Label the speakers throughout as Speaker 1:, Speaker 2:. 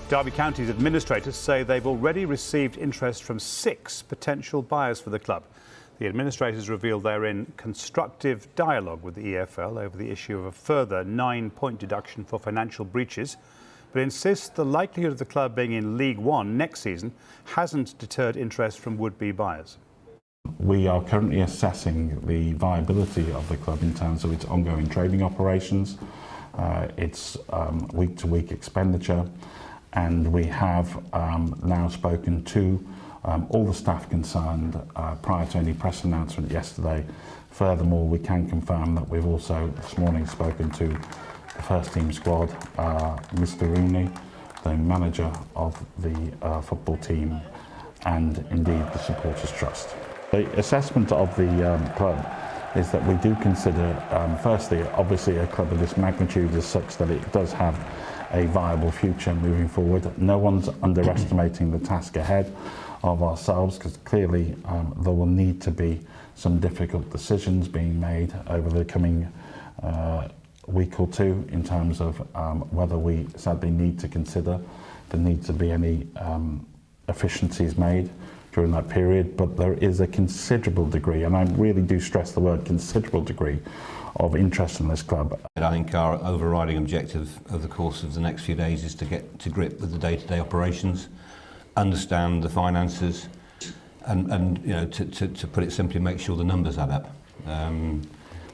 Speaker 1: Derby County's administrators say they've already received interest from 6 potential buyers for the club. The administrators revealed they're in constructive dialogue with the EFL over the issue of a further 9-point deduction for financial breaches, but insist the likelihood of the club being in League One next season hasn't deterred interest from would-be buyers.
Speaker 2: We are currently assessing the viability of the club in terms of its ongoing trading operations, its week-to-week expenditure, and we have now spoken to all the staff concerned prior to any press announcement yesterday. Furthermore, we can confirm that we've also this morning spoken to the first team squad, Mr. Rooney, the manager of the football team, and indeed the Supporters Trust. The assessment of the club is that we do consider, firstly, obviously a club of this magnitude is such that it does have a viable future moving forward. No one's underestimating the task ahead of ourselves, because clearly there will need to be some difficult decisions being made over the coming week or two in terms of whether we sadly need to consider there need to be any efficiencies made during that period. But there is a considerable degree, and I really do stress the word considerable degree, of interest in this club.
Speaker 3: I think our overriding objective over the course of the next few days is to get to grip with the day-to-day operations, understand the finances, and you know, to put it simply, make sure the numbers add up,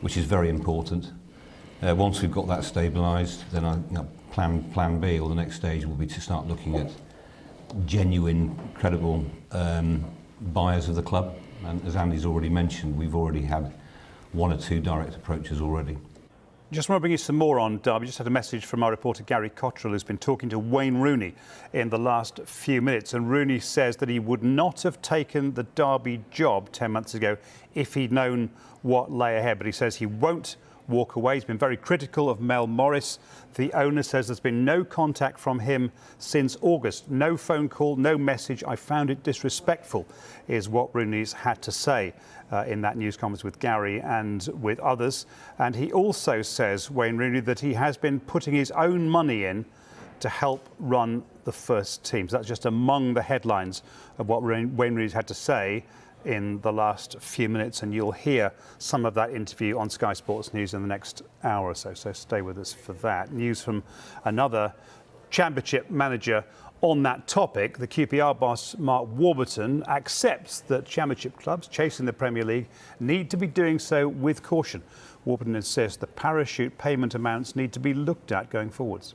Speaker 3: which is very important. Once we've got that stabilised, then plan B, or the next stage, will be to start looking at genuine, credible buyers of the club. And as Andy's already mentioned, we've already had 1 or 2 direct approaches already.
Speaker 1: Just want to bring you some more on Derby. Just had a message from our reporter Gary Cottrell, who's been talking to Wayne Rooney in the last few minutes. And Rooney says that he would not have taken the Derby job 10 months ago if he'd known what lay ahead. But he says he won't walk away. He's been very critical of Mel Morris. The owner says there's been no contact from him since August. No phone call, no message. I found it disrespectful, is what Rooney's had to say in that news conference with Gary and with others. And he also says, Wayne Rooney, that he has been putting his own money in to help run the first team. So that's just among the headlines of what Wayne Rooney's had to say in the last few minutes, and you'll hear some of that interview on Sky Sports News in the next hour or so stay with us for that. News from another Championship manager on that topic. The QPR boss Mark Warburton accepts that Championship clubs chasing the Premier League need to be doing so with caution. Warburton insists the parachute payment amounts need to be looked at going forwards.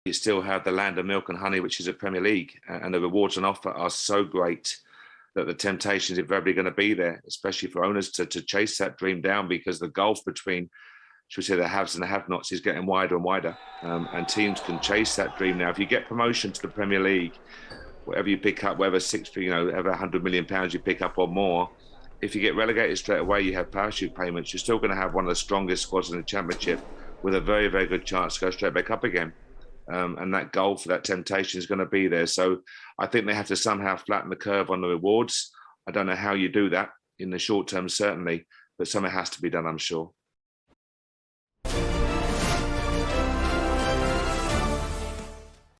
Speaker 4: You still have the land of milk and honey, which is a Premier League, and the rewards on offer are so great that the temptation is invariably going to be there, especially for owners to chase that dream down, because the gulf between, should we say, the haves and the have-nots is getting wider and wider, and teams can chase that dream now. If you get promotion to the Premier League, whatever you pick up, whether ever £100 million you pick up or more, if you get relegated straight away, you have parachute payments. You're still going to have one of the strongest squads in the Championship with a very, very good chance to go straight back up again. And that goal for that temptation is going to be there. So I think they have to somehow flatten the curve on the rewards. I don't know how you do that in the short term, certainly, but something has to be done, I'm sure.